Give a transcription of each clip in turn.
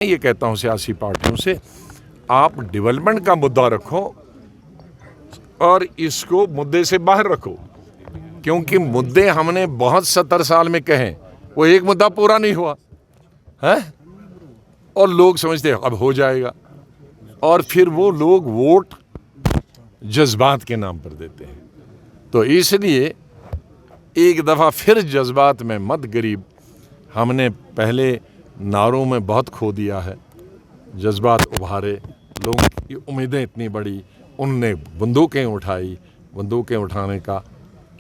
ये कहता हूं सियासी पार्टियों से, आप डेवलपमेंट का मुद्दा रखो और इसको मुद्दे से बाहर रखो, क्योंकि मुद्दे हमने बहुत 70 साल में कहे, वो एक मुद्दा पूरा नहीं हुआ है और लोग समझते हैं अब हो जाएगा, और फिर वो लोग वोट जज्बात के नाम पर देते हैं। तो इसलिए एक दफ़ा फिर जज्बात में मत गरीब, हमने पहले नारों में बहुत खो दिया है, जज्बात उभारे, लोगों की उम्मीदें इतनी बड़ी, उनने बंदूकें उठाई, बंदूकें उठाने का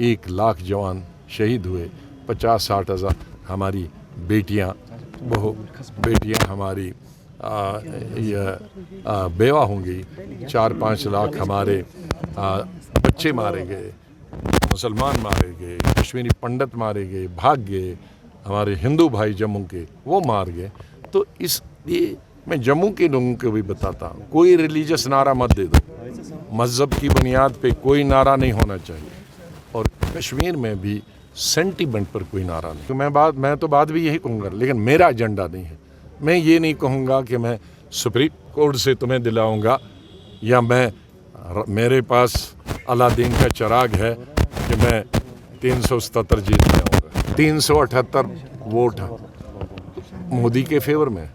1 लाख जवान शहीद हुए, 50-60 हज़ार हमारी बेटियां हमारी बेवा होंगी, 4-5 लाख हमारे बच्चे मारे गए, मुसलमान मारे गए, कश्मीरी पंडित मारे गए, भाग गए, हमारे हिंदू भाई जम्मू के वो मार गए। तो इसलिए मैं जम्मू के लोगों को भी बताता हूँ, कोई रिलीजियस नारा मत दे दो, मज़हब की बुनियाद पे कोई नारा नहीं होना चाहिए, और कश्मीर में भी सेंटीमेंट पर कोई नारा नहीं। तो मैं तो बात भी यही कहूँगा, लेकिन मेरा एजेंडा नहीं है। मैं ये नहीं कहूँगा कि मैं सुप्रीम कोर्ट से तुम्हें दिलाऊँगा, या मेरे पास अलादीन का चिराग है कि मैं 377 जीत जाऊँगा। 378 वोट मोदी के फेवर में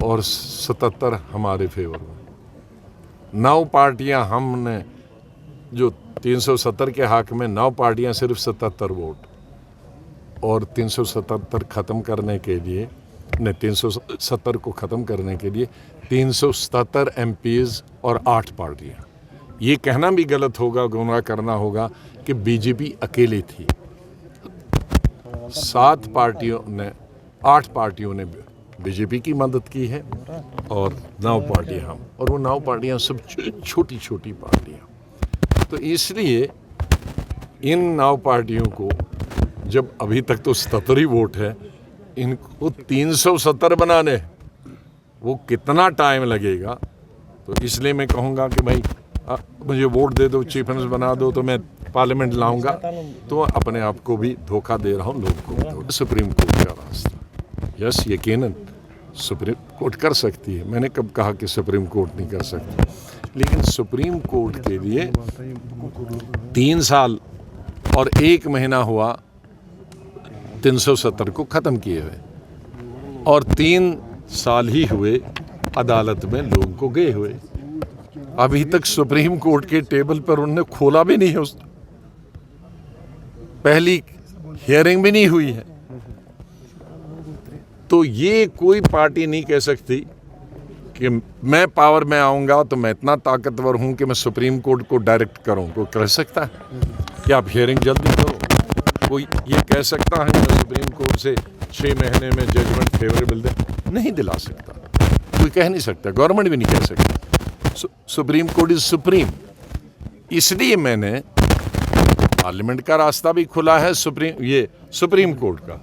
और 77 हमारे फेवर में। 9 पार्टियां, हमने जो 370 के हक में 9 पार्टियां सिर्फ 77 वोट, और 377 ख़त्म करने के लिए 370 को ख़त्म करने के लिए 377 MPs और 8 पार्टियां। ये कहना भी गलत होगा, गुमराह करना होगा कि बीजेपी अकेली थी। 8 पार्टियों ने बीजेपी की मदद की है और 9 पार्टियां हम, और वो 9 पार्टियां सब छोटी छोटी पार्टियां। तो इसलिए इन 9 पार्टियों को, जब अभी तक तो 77 ही वोट है, इनको 370 बनाने वो कितना टाइम लगेगा। तो इसलिए मैं कहूँगा कि भाई मुझे वोट दे दो, चीफ मिनिस्टर बना दो, तो मैं पार्लियामेंट लाऊंगा, तो अपने आप को भी धोखा दे रहा हूँ लोगों को। सुप्रीम कोर्ट का रास्ता, यस, यकीनन सुप्रीम कोर्ट कर सकती है, मैंने कब कहा कि सुप्रीम कोर्ट नहीं कर सकती, लेकिन सुप्रीम कोर्ट के लिए 3 साल और 1 महीना हुआ 370 को ख़त्म किए हुए, और 3 साल ही हुए अदालत में लोगों को गए हुए। अभी तक सुप्रीम कोर्ट के टेबल पर उन्होंने खोला भी नहीं है, उस पहली हियरिंग भी नहीं हुई है। तो ये कोई पार्टी नहीं कह सकती कि मैं पावर में आऊंगा तो मैं इतना ताकतवर हूं कि मैं सुप्रीम कोर्ट को डायरेक्ट करूं। कोई कह सकता है कि आप हियरिंग जल्दी करो? कोई ये कह सकता है कि सुप्रीम कोर्ट से 6 महीने में जजमेंट फेवरेबल दे? नहीं दिला सकता, कोई कह नहीं सकता, गवर्नमेंट भी नहीं कह सकती। Supreme court is supreme. इसलिए मैंने पार्लियामेंट का रास्ता भी खुला है सुप्रीम कोर्ट का,